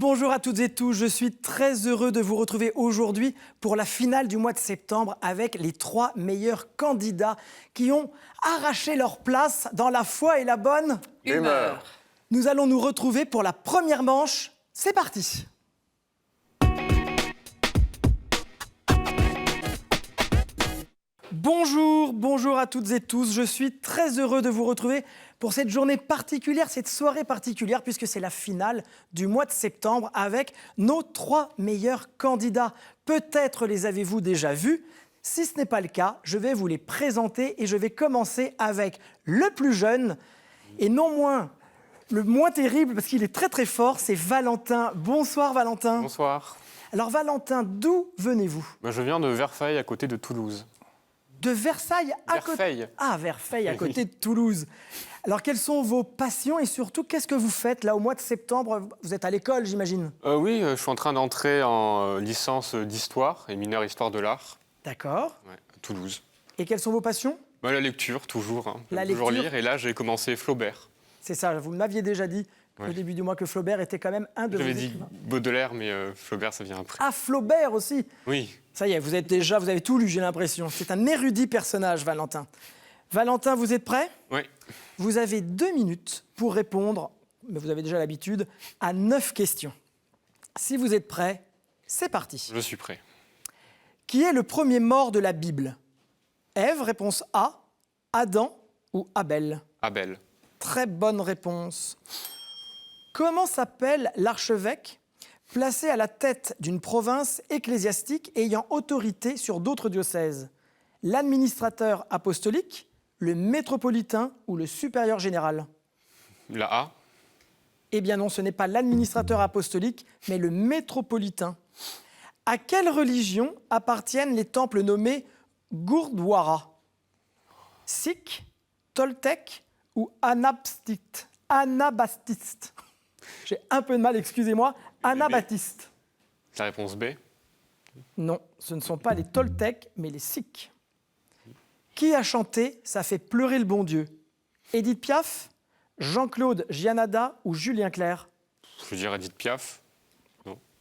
bonjour à toutes et tous. Je suis très heureux de vous retrouver aujourd'hui pour la finale du mois de septembre avec les 3 meilleurs candidats qui ont arraché leur place dans la foi et la bonne humeur. Nous allons nous retrouver pour la première manche. C'est parti. Bonjour à toutes et tous. Je suis très heureux de vous retrouver pour cette journée particulière, cette soirée particulière, puisque c'est la finale du mois de septembre avec nos 3 meilleurs candidats. Peut-être les avez-vous déjà vus. Si ce n'est pas le cas, je vais vous les présenter et je vais commencer avec le plus jeune et non moins le moins terrible, parce qu'il est très très fort, c'est Valentin. Bonsoir Valentin. Bonsoir. Alors Valentin, d'où venez-vous ? Je viens de Verfeil, à côté de Toulouse. De Versailles à côté. Verfeil. Ah, Verfeil, à côté de Toulouse. Alors, quelles sont vos passions et surtout, qu'est-ce que vous faites là au mois de septembre ? Vous êtes à l'école, j'imagine ? Oui, je suis en train d'entrer en licence d'histoire et mineure histoire de l'art. D'accord. Ouais, à Toulouse. Et quelles sont vos passions ? La lecture, toujours. La J'aime toujours lecture. lire. Et là, j'ai commencé Flaubert. C'est ça, vous m'aviez déjà dit Ouais. au début du mois que Flaubert était quand même un de vos J'avais dit écrivains. Baudelaire, mais Flaubert, ça vient après. Ah, Flaubert aussi. Oui. Ça y est, vous avez tout lu, j'ai l'impression. C'est un érudit personnage, Valentin. Valentin, vous êtes prêt ? Oui. Vous avez 2 minutes pour répondre, mais vous avez déjà l'habitude, à 9 questions. Si vous êtes prêt, c'est parti. Je suis prêt. Qui est le premier mort de la Bible ? Ève, réponse A, Adam ou Abel ? Abel. Très bonne réponse. Comment s'appelle l'archevêque placé à la tête d'une province ecclésiastique ayant autorité sur d'autres diocèses ? L'administrateur apostolique, le métropolitain ou le supérieur général ? La A. Eh bien non, ce n'est pas l'administrateur apostolique, mais le métropolitain. À quelle religion appartiennent les temples nommés Gurdwara ? Sikh, Toltec ou Anabaptiste ? Anabaptiste. J'ai un peu de mal, excusez-moi. Anabaptiste. La réponse B. Non, ce ne sont pas les Toltecs, mais les Sikhs. Qui a chanté « Ça fait pleurer le bon Dieu » ? Édith Piaf, Jean-Claude Gianada ou Julien Clerc ? Je veux dire Edith Piaf.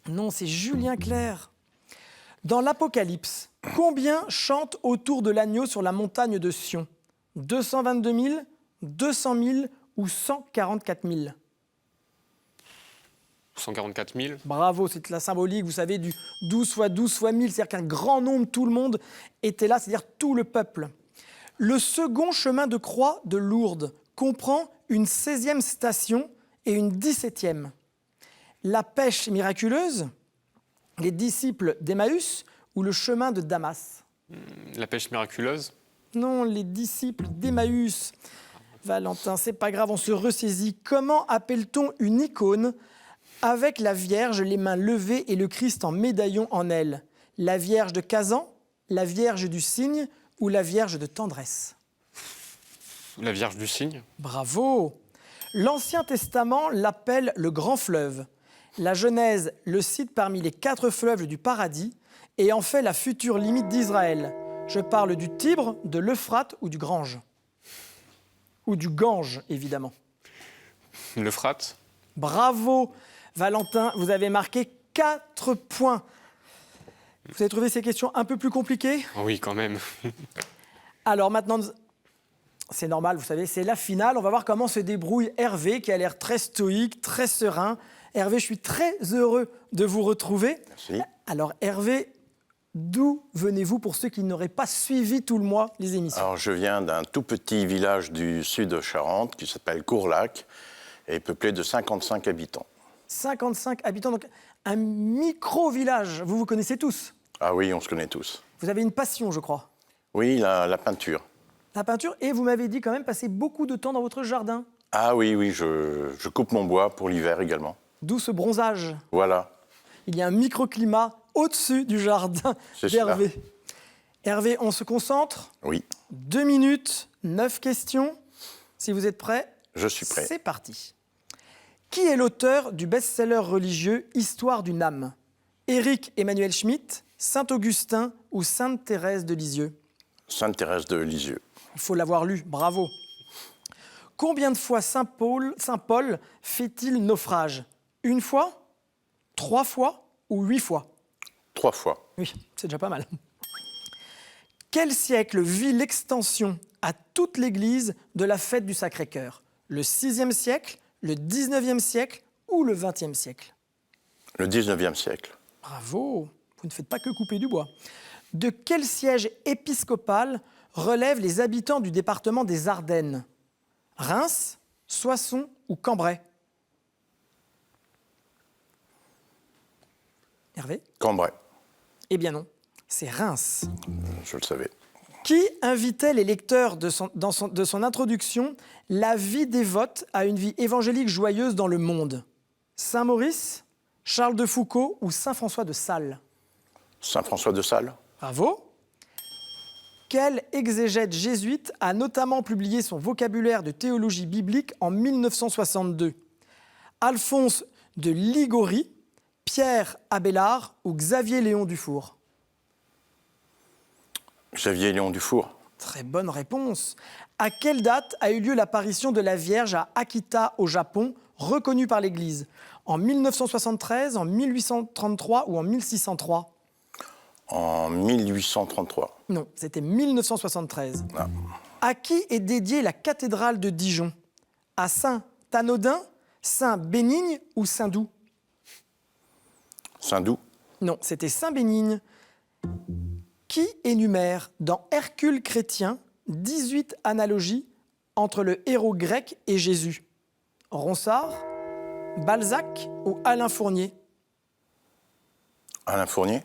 Non, c'est Julien Clerc. Dans l'Apocalypse, combien chantent autour de l'agneau sur la montagne de Sion ? 222 000, 200 000 ou 144 000 ? 144 000. Bravo, c'est la symbolique, vous savez, du 12 fois 12 fois 1000, c'est-à-dire qu'un grand nombre, tout le monde était là, c'est-à-dire tout le peuple. Le second chemin de croix de Lourdes comprend une 16e station et une 17e. La pêche miraculeuse, les disciples d'Emmaüs ou le chemin de Damas ? La pêche miraculeuse. Non, les disciples d'Emmaüs. Valentin, c'est pas grave, on se ressaisit. Comment appelle-t-on une icône avec la Vierge, les mains levées et le Christ en médaillon en elle ? La Vierge de Kazan, la Vierge du Cygne ou la Vierge de Tendresse ? La Vierge du Cygne. Bravo ! L'Ancien Testament l'appelle le grand fleuve. La Genèse le cite parmi les 4 fleuves du paradis et en fait la future limite d'Israël. Je parle du Tibre, de l'Euphrate ou du Gange. Ou du Gange, évidemment. L'Euphrate. Bravo, Valentin, vous avez marqué 4 points. Vous avez trouvé ces questions un peu plus compliquées ? Oui, quand même. Alors maintenant, c'est normal, vous savez, c'est la finale. On va voir comment se débrouille Hervé, qui a l'air très stoïque, très serein. Hervé, je suis très heureux de vous retrouver. Merci. Alors Hervé, d'où venez-vous pour ceux qui n'auraient pas suivi tout le mois les émissions ? Alors, je viens d'un tout petit village du sud de Charente qui s'appelle Courlac et peuplé de 55 habitants. 55 habitants, donc un micro-village. Vous vous connaissez tous ? Ah oui, on se connaît tous. Vous avez une passion, je crois. Oui, la peinture. La peinture, et vous m'avez dit quand même passer beaucoup de temps dans votre jardin. Ah oui, je coupe mon bois pour l'hiver également. D'où ce bronzage. Voilà. Il y a un microclimat au-dessus du jardin C'est d'Hervé. Hervé, on se concentre. Oui, 2 minutes, 9 questions. Si vous êtes prêts, je suis prêt. c'est parti. Qui est l'auteur du best-seller religieux Histoire d'une âme ? Éric Emmanuel Schmitt, Saint-Augustin ou Sainte-Thérèse de Lisieux ? Sainte-Thérèse de Lisieux. Il faut l'avoir lu, bravo. Combien de fois Saint Paul fait-il naufrage ? Une fois ? 3 fois ou 8 fois? 3 fois. Oui, c'est déjà pas mal. Quel siècle vit l'extension à toute l'Église de la fête du Sacré-Cœur? Le 6e siècle, le 19e siècle ou le 20e siècle? Le 19e siècle. Bravo, vous ne faites pas que couper du bois. De quel siège épiscopal relèvent les habitants du département des Ardennes? Reims, Soissons ou Cambrai? Hervé? Cambrai. Eh bien non, c'est Reims. Je le savais. Qui invitait les lecteurs de son introduction La vie dévote à une vie évangélique joyeuse dans le monde? Saint-Maurice, Charles de Foucauld ou Saint-François de Sales? Saint-François de Sales. Bravo. Quel exégète jésuite a notamment publié son vocabulaire de théologie biblique en 1962? Alphonse de Ligorie, Pierre Abélard ou Xavier Léon Dufour? Xavier Léon Dufour. Très bonne réponse. À quelle date a eu lieu l'apparition de la Vierge à Akita, au Japon, reconnue par l'Église? En 1973, en 1833 ou en 1603? En 1833. Non, c'était 1973. Ah. À qui est dédiée la cathédrale de Dijon? À Saint Tannodin, Saint Bénigne ou Saint Doux? Saint-Doux. Non, c'était Saint Bénigne. Qui énumère dans Hercule chrétien 18 analogies entre le héros grec et Jésus? Ronsard, Balzac ou Alain Fournier? Alain Fournier.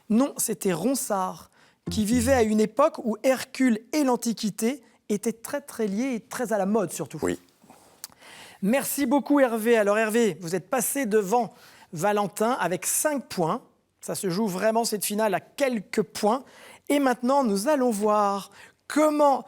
Non, c'était Ronsard, qui vivait à une époque où Hercule et l'Antiquité étaient très très liés et très à la mode surtout. Oui. Merci beaucoup Hervé. Alors Hervé, vous êtes passé devant Valentin avec 5 points. Ça se joue vraiment cette finale à quelques points. Et maintenant, nous allons voir comment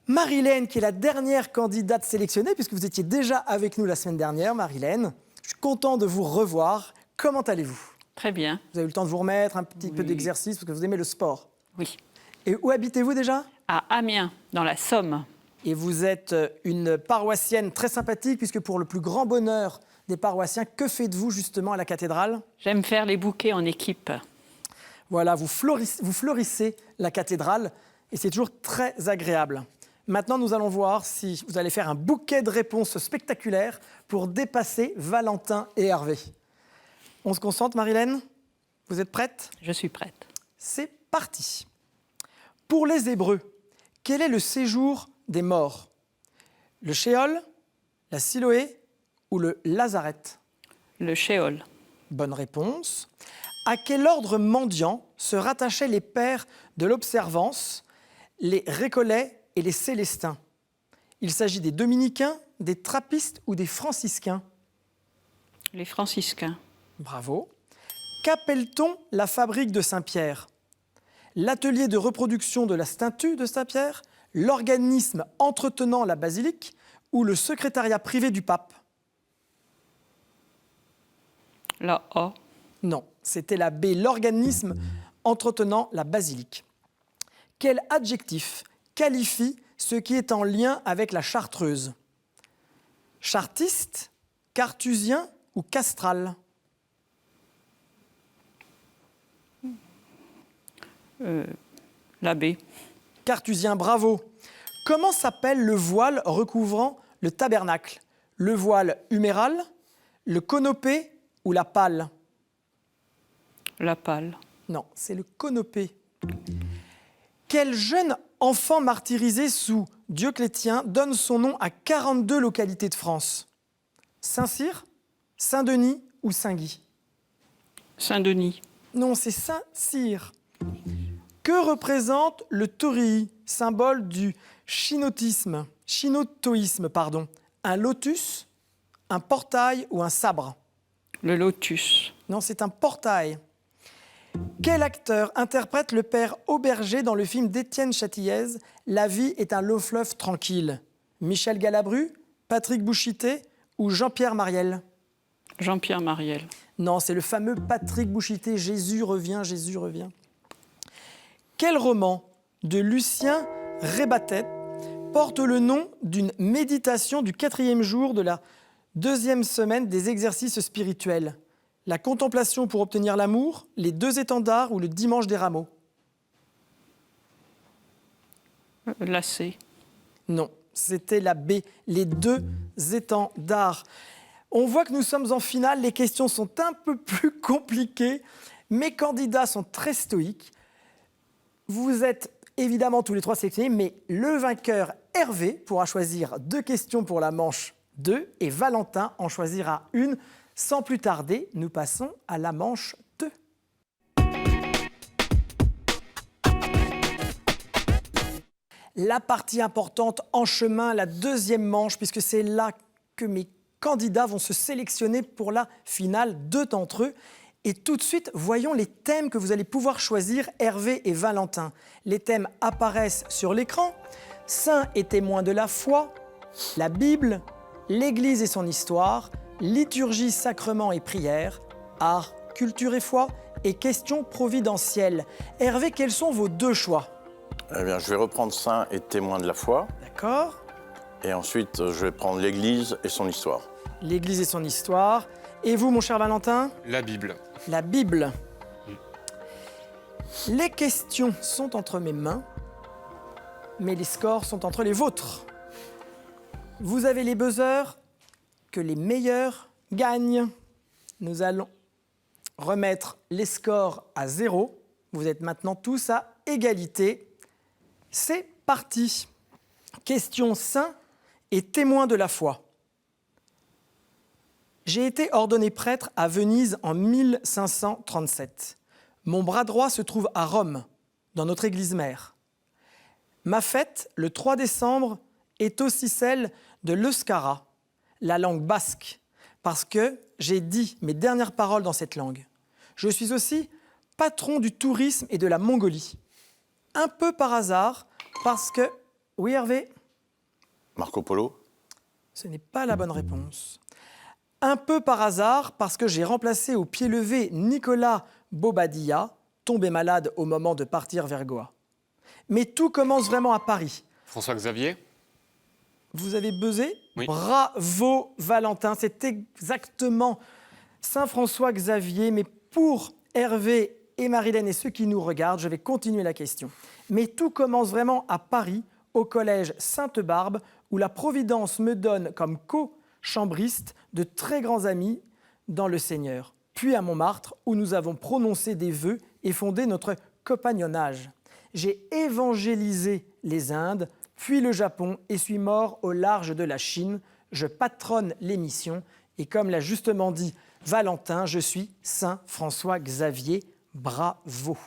Marilène, qui est la dernière candidate sélectionnée, puisque vous étiez déjà avec nous la semaine dernière, Marilène, je suis content de vous revoir. Comment allez-vous? Très bien. Vous avez eu le temps de vous remettre, un petit peu d'exercice, parce que vous aimez le sport. Oui. Et où habitez-vous déjà? À Amiens, dans la Somme. Et vous êtes une paroissienne très sympathique, puisque pour le plus grand bonheur des paroissiens, que faites-vous justement à la cathédrale? J'aime faire les bouquets en équipe. Voilà, vous fleurissez la cathédrale, et c'est toujours très agréable. Maintenant, nous allons voir si vous allez faire un bouquet de réponses spectaculaires pour dépasser Valentin et Hervé. On se concentre, Marilène? Vous êtes prête? Je suis prête. C'est parti. Pour les Hébreux, quel est le séjour des morts? Le Shéol, la Siloé ou le Lazareth? Le Shéol. Bonne réponse. À quel ordre mendiant se rattachaient les pères de l'Observance, les Récollets et les Célestins? Il s'agit des Dominicains, des Trappistes ou des Franciscains? Les franciscains. Bravo. Qu'appelle-t-on la fabrique de Saint-Pierre? L'atelier de reproduction de la statue de Saint-Pierre, l'organisme entretenant la basilique ou le secrétariat privé du pape? La A. Non, c'était la B, l'organisme entretenant la basilique. Quel adjectif qualifie ce qui est en lien avec la chartreuse? Chartiste, cartusien ou castral? La B. Cartusien, bravo. Comment s'appelle le voile recouvrant le tabernacle? Le voile huméral, le conopé ou la pâle? La pâle. Non, c'est le conopé. Quel jeune enfant martyrisé sous Dioclétien donne son nom à 42 localités de France? Saint-Cyr, Saint-Denis ou Saint-Guy? Saint-Denis. Non, c'est Saint-Cyr. Que représente le torii, symbole du chinotoïsme, un lotus, un portail ou un sabre? Le lotus. Non, c'est un portail. Quel acteur interprète le père Auberger dans le film d'Étienne Châtillaise, La vie est un long fleuve tranquille? Michel Galabru, Patrick Bouchité ou Jean-Pierre Mariel? Jean-Pierre Mariel. Non, c'est le fameux Patrick Bouchité, Jésus revient, Jésus revient. Quel roman de Lucien Rébatet porte le nom d'une méditation du 4e jour de la 2e semaine des exercices spirituels? La contemplation pour obtenir l'amour, les 2 étendards ou le dimanche des rameaux? La C. Non, c'était la B, les 2 étendards. On voit que nous sommes en finale, les questions sont un peu plus compliquées. Mes candidats sont très stoïques. Vous êtes évidemment tous les 3 sélectionnés, mais le vainqueur Hervé pourra choisir 2 questions pour la manche 2 et Valentin en choisira une. Sans plus tarder, nous passons à la manche 2. La partie importante en chemin, la 2e manche, puisque c'est là que mes candidats vont se sélectionner pour la finale, 2 d'entre eux. Et tout de suite, voyons les thèmes que vous allez pouvoir choisir, Hervé et Valentin. Les thèmes apparaissent sur l'écran. Saints et témoins de la foi, la Bible, l'Église et son histoire, liturgie, sacrement et prière, art, culture et foi et questions providentielles. Hervé, quels sont vos 2 choix? Eh bien, je vais reprendre Saints et témoins de la foi. D'accord. Et ensuite, je vais prendre l'Église et son histoire. L'Église et son histoire. Et vous, mon cher Valentin? La Bible. La Bible. Les questions sont entre mes mains, mais les scores sont entre les vôtres. Vous avez les buzzers, que les meilleurs gagnent. Nous allons remettre les scores à 0. Vous êtes maintenant tous à égalité. C'est parti. Question saint et témoin de la foi. J'ai été ordonné prêtre à Venise en 1537. Mon bras droit se trouve à Rome, dans notre église mère. Ma fête, le 3 décembre, est aussi celle de l'Euskara, la langue basque, parce que j'ai dit mes dernières paroles dans cette langue. Je suis aussi patron du tourisme et de la Mongolie. Un peu par hasard, parce que... Oui, Hervé? Marco Polo. Ce n'est pas la bonne réponse. Un peu par hasard, parce que j'ai remplacé au pied levé Nicolas Bobadilla, tombé malade au moment de partir vers Goa. Mais tout commence vraiment à Paris. François Xavier. Vous avez buzzé? Oui. Bravo, Valentin. C'est exactement Saint-François Xavier. Mais pour Hervé et Marilène et ceux qui nous regardent, je vais continuer la question. Mais tout commence vraiment à Paris, au collège Sainte-Barbe, où la Providence me donne comme co-chambriste de très grands amis dans le Seigneur. Puis à Montmartre, où nous avons prononcé des vœux et fondé notre compagnonnage. J'ai évangélisé les Indes, puis le Japon et suis mort au large de la Chine. Je patronne les missions et comme l'a justement dit Valentin, je suis Saint François Xavier. Bravo.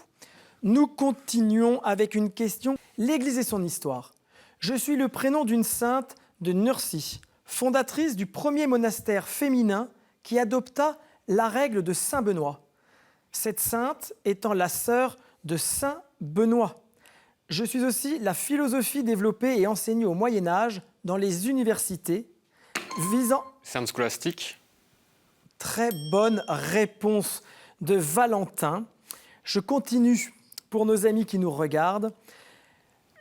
Nous continuons avec une question. L'Église et son histoire. Je suis le prénom d'une sainte de Nursie, fondatrice du premier monastère féminin qui adopta la règle de Saint Benoît. Cette sainte étant la sœur de Saint Benoît. Je suis aussi la philosophie développée et enseignée au Moyen-Âge dans les universités, visant... Sainte Scolastique. Très bonne réponse de Valentin. Je continue pour nos amis qui nous regardent.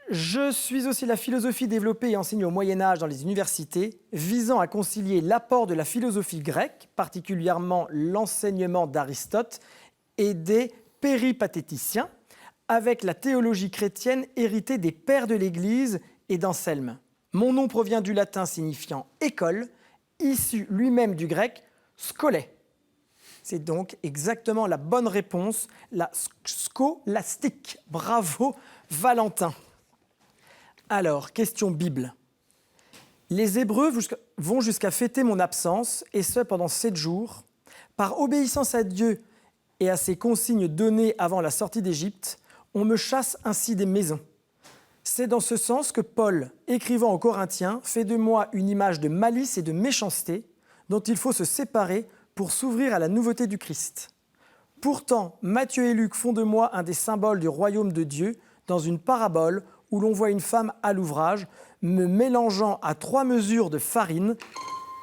Je suis aussi la philosophie développée et enseignée au Moyen-Âge dans les universités, visant à concilier l'apport de la philosophie grecque, particulièrement l'enseignement d'Aristote et des péripatéticiens, avec la théologie chrétienne héritée des pères de l'Église et d'Anselme. Mon nom provient du latin signifiant école, issu lui-même du grec skolai. C'est donc exactement la bonne réponse, la scolastique. Bravo, Valentin. Alors, question Bible. Les Hébreux vont jusqu'à fêter mon absence, et ce pendant 7 jours. Par obéissance à Dieu et à ses consignes données avant la sortie d'Égypte, on me chasse ainsi des maisons. C'est dans ce sens que Paul, écrivant aux Corinthiens, fait de moi une image de malice et de méchanceté dont il faut se séparer pour s'ouvrir à la nouveauté du Christ. Pourtant, Matthieu et Luc font de moi un des symboles du royaume de Dieu dans une parabole où l'on voit une femme à l'ouvrage me mélangeant à 3 mesures de farine.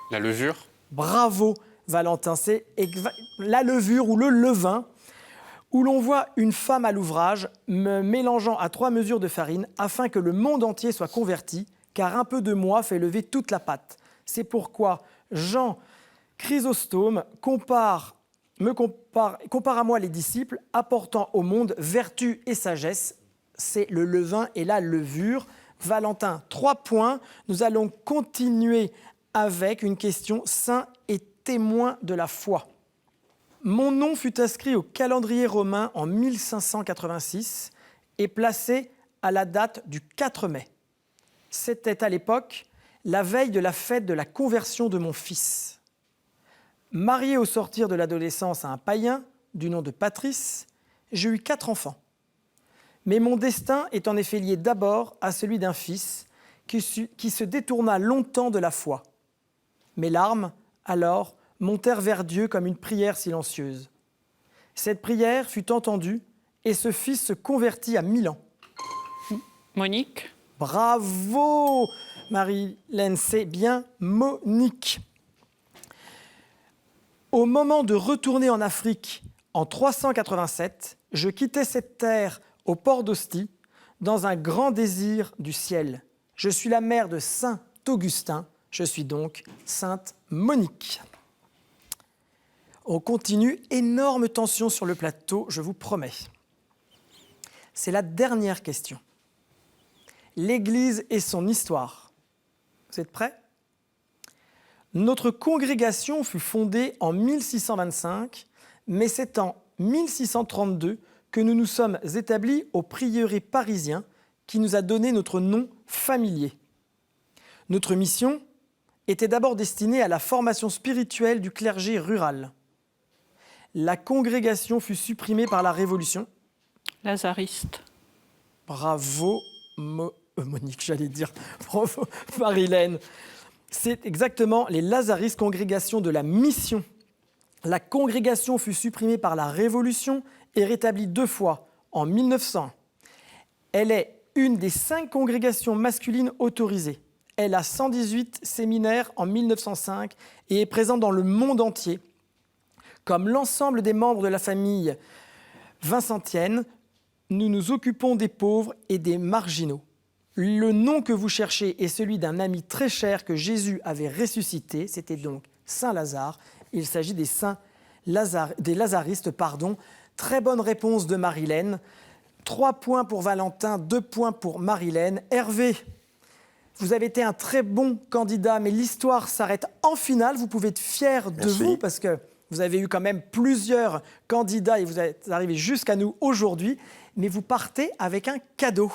La levure. Bravo, Valentin, c'est la levure ou le levain, où l'on voit une femme à l'ouvrage me mélangeant à 3 mesures de farine afin que le monde entier soit converti, car un peu de moi fait lever toute la pâte. C'est pourquoi Jean Chrysostome compare compare à moi les disciples, apportant au monde vertu et sagesse. C'est le levain et la levure. Valentin, 3 points. Nous allons continuer avec une question saint et témoin de la foi. Mon nom fut inscrit au calendrier romain en 1586 et placé à la date du 4 mai. C'était à l'époque la veille de la fête de la conversion de mon fils. Marié au sortir de l'adolescence à un païen du nom de Patrice, j'ai eu 4 enfants. Mais mon destin est en effet lié d'abord à celui d'un fils qui se détourna longtemps de la foi. Mes larmes, alors, montèrent vers Dieu comme une prière silencieuse. Cette prière fut entendue et ce fils se convertit à Milan. Monique. Bravo, Marie-Laine, c'est bien Monique. Au moment de retourner en Afrique en 387, je quittais cette terre au port d'Ostie dans un grand désir du ciel. Je suis la mère de saint Augustin, je suis donc sainte Monique. On continue, énorme tension sur le plateau, je vous promets. C'est la dernière question. L'Église et son histoire. Vous êtes prêts ? Notre congrégation fut fondée en 1625, mais c'est en 1632 que nous nous sommes établis au prieuré parisien qui nous a donné notre nom familier. Notre mission était d'abord destinée à la formation spirituelle du clergé rural. La congrégation fut supprimée par la Révolution. Lazariste. Bravo, Monique, j'allais dire. Bravo, Marie-Laine. C'est exactement les Lazaristes, congrégation de la mission. La congrégation fut supprimée par la Révolution et rétablie 2 fois, en 1900. Elle est une des 5 congrégations masculines autorisées. Elle a 118 séminaires en 1905 et est présente dans le monde entier. Comme l'ensemble des membres de la famille vincentienne, nous nous occupons des pauvres et des marginaux. Le nom que vous cherchez est celui d'un ami très cher que Jésus avait ressuscité. C'était donc Saint Lazare. Il s'agit des Lazaristes. Très bonne réponse de Marie-Laine. 3 points pour Valentin, 2 points pour Marie-Laine. Hervé, vous avez été un très bon candidat, mais l'histoire s'arrête en finale. Vous pouvez être fier de vous parce que vous avez eu quand même plusieurs candidats et vous êtes arrivé jusqu'à nous aujourd'hui. Mais vous partez avec un cadeau.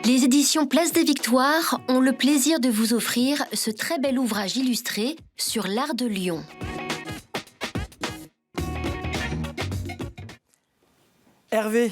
Les éditions Place des Victoires ont le plaisir de vous offrir ce très bel ouvrage illustré sur l'art de Lyon. Hervé,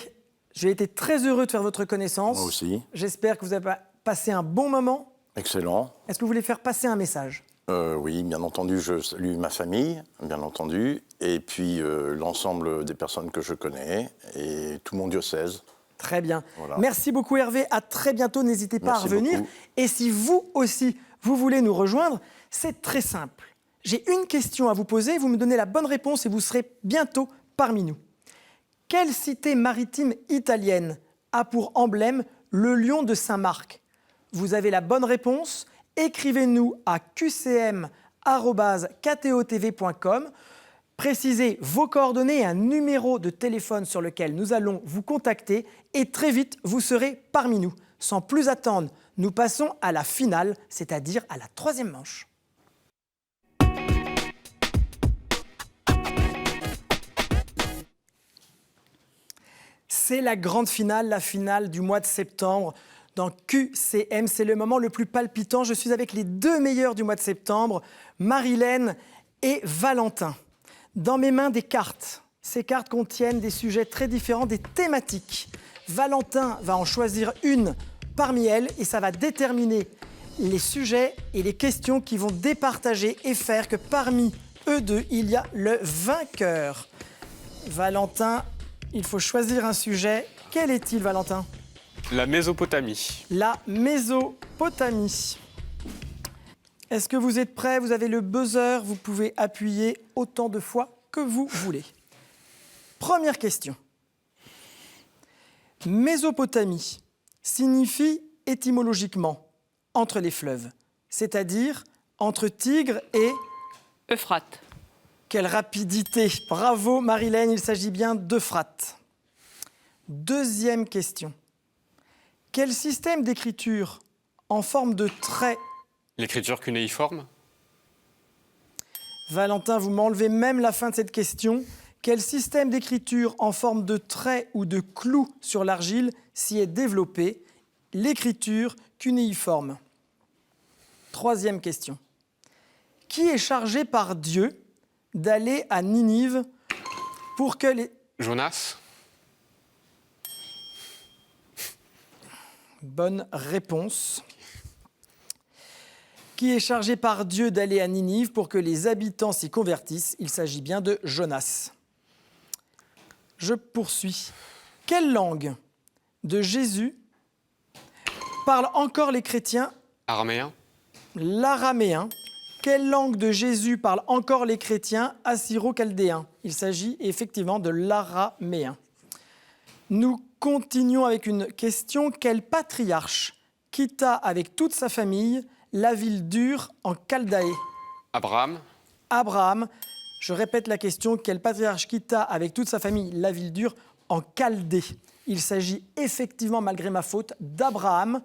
j'ai été très heureux de faire votre connaissance. Moi aussi. J'espère que vous avez passé un bon moment. Excellent. Est-ce que vous voulez faire passer un message ? Oui, bien entendu, je salue ma famille, bien entendu, et puis l'ensemble des personnes que je connais et tout mon diocèse. Très bien. Voilà. Merci beaucoup Hervé, à très bientôt, n'hésitez pas à revenir. Beaucoup. Et si vous aussi, vous voulez nous rejoindre, c'est très simple. J'ai une question à vous poser, vous me donnez la bonne réponse et vous serez bientôt parmi nous. Quelle cité maritime italienne a pour emblème le lion de Saint-Marc ? Vous avez la bonne réponse, écrivez-nous à qcm@ktotv.com. Précisez vos coordonnées et un numéro de téléphone sur lequel nous allons vous contacter et très vite, vous serez parmi nous. Sans plus attendre, nous passons à la finale, c'est-à-dire à la 3e manche. C'est la grande finale, la finale du mois de septembre. Dans QCM, c'est le moment le plus palpitant. Je suis avec les 2 meilleurs du mois de septembre, Marie-Laine et Valentin. Dans mes mains, des cartes. Ces cartes contiennent des sujets très différents, des thématiques. Valentin va en choisir une parmi elles et ça va déterminer les sujets et les questions qui vont départager et faire que parmi eux deux, il y a le vainqueur. Valentin, il faut choisir un sujet. Quel est-il, Valentin ? La Mésopotamie. La Mésopotamie. Est-ce que vous êtes prêts ? Vous avez le buzzer, vous pouvez appuyer autant de fois que vous voulez. Première question. Mésopotamie signifie étymologiquement entre les fleuves, c'est-à-dire entre Tigre et Euphrate. Quelle rapidité. Bravo Marilène, il s'agit bien d'Euphrate. Deuxième question. Quel système d'écriture en forme de trait? L'écriture cunéiforme. Valentin, vous m'enlevez même la fin de cette question. Quel système d'écriture en forme de trait ou de clou sur l'argile s'y est développé? L'écriture cunéiforme. Troisième question. Qui est chargé par Dieu d'aller à Ninive pour que les... Jonas. Bonne réponse. Qui est chargé par Dieu d'aller à Ninive pour que les habitants s'y convertissent? Il s'agit bien de Jonas. Je poursuis. Quelle langue de Jésus parlent encore les chrétiens? Araméen. L'araméen. Quelle langue de Jésus parlent encore les chrétiens assyro-chaldéens? Il s'agit effectivement de l'araméen. Nous continuons avec une question. Quel patriarche quitta avec toute sa famille la ville d'Ur en Chaldée? Abraham. Abraham. Je répète la question. Quel patriarche quitta avec toute sa famille la ville d'Ur en Chaldée? Il s'agit effectivement, malgré ma faute, d'Abraham.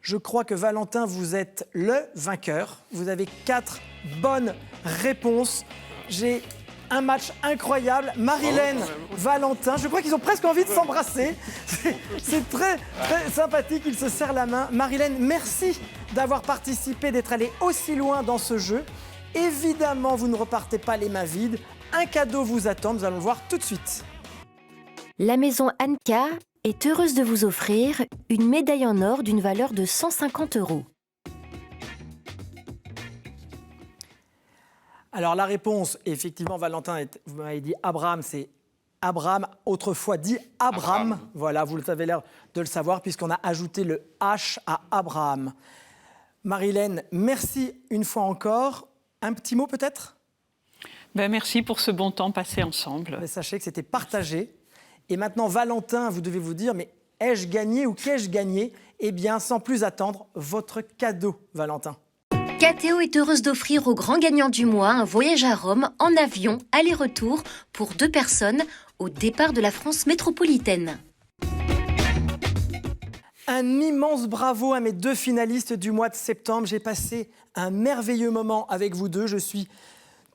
Je crois que Valentin, vous êtes le vainqueur. Vous avez 4 bonnes réponses. J'ai un match incroyable. Marilène, Valentin, je crois qu'ils ont presque envie de s'embrasser. C'est très, très sympathique, ils se serrent la main. Marilène, merci d'avoir participé, d'être allée aussi loin dans ce jeu. Évidemment, vous ne repartez pas les mains vides. Un cadeau vous attend, nous allons le voir tout de suite. La maison Anka est heureuse de vous offrir une médaille en or d'une valeur de 150 €. Alors la réponse, effectivement, Valentin, vous m'avez dit Abraham, c'est Abraham, autrefois dit Abraham. Voilà, vous avez l'air de le savoir puisqu'on a ajouté le H à Abraham. Marilène, merci une fois encore. Un petit mot peut-être? Merci pour ce bon temps passé ensemble. Mais sachez que c'était partagé. Et maintenant, Valentin, vous devez vous dire, mais ai-je gagné ou qu'ai-je gagné? Eh bien, sans plus attendre, votre cadeau, Valentin. KTO est heureuse d'offrir au grand gagnant du mois un voyage à Rome en avion, aller-retour, pour 2 personnes, au départ de la France métropolitaine. Un immense bravo à mes 2 finalistes du mois de septembre. J'ai passé un merveilleux moment avec vous deux. Je suis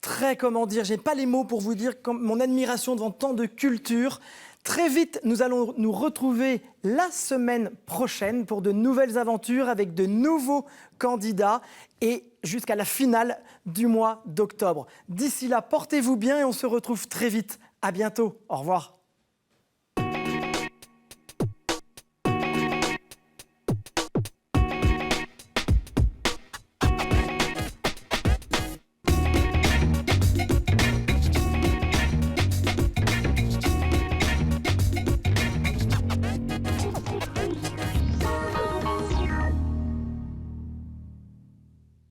très, j'ai pas les mots pour vous dire mon admiration devant tant de culture. Très vite, nous allons nous retrouver la semaine prochaine pour de nouvelles aventures avec de nouveaux candidats et jusqu'à la finale du mois d'octobre. D'ici là, portez-vous bien et on se retrouve très vite. À bientôt. Au revoir.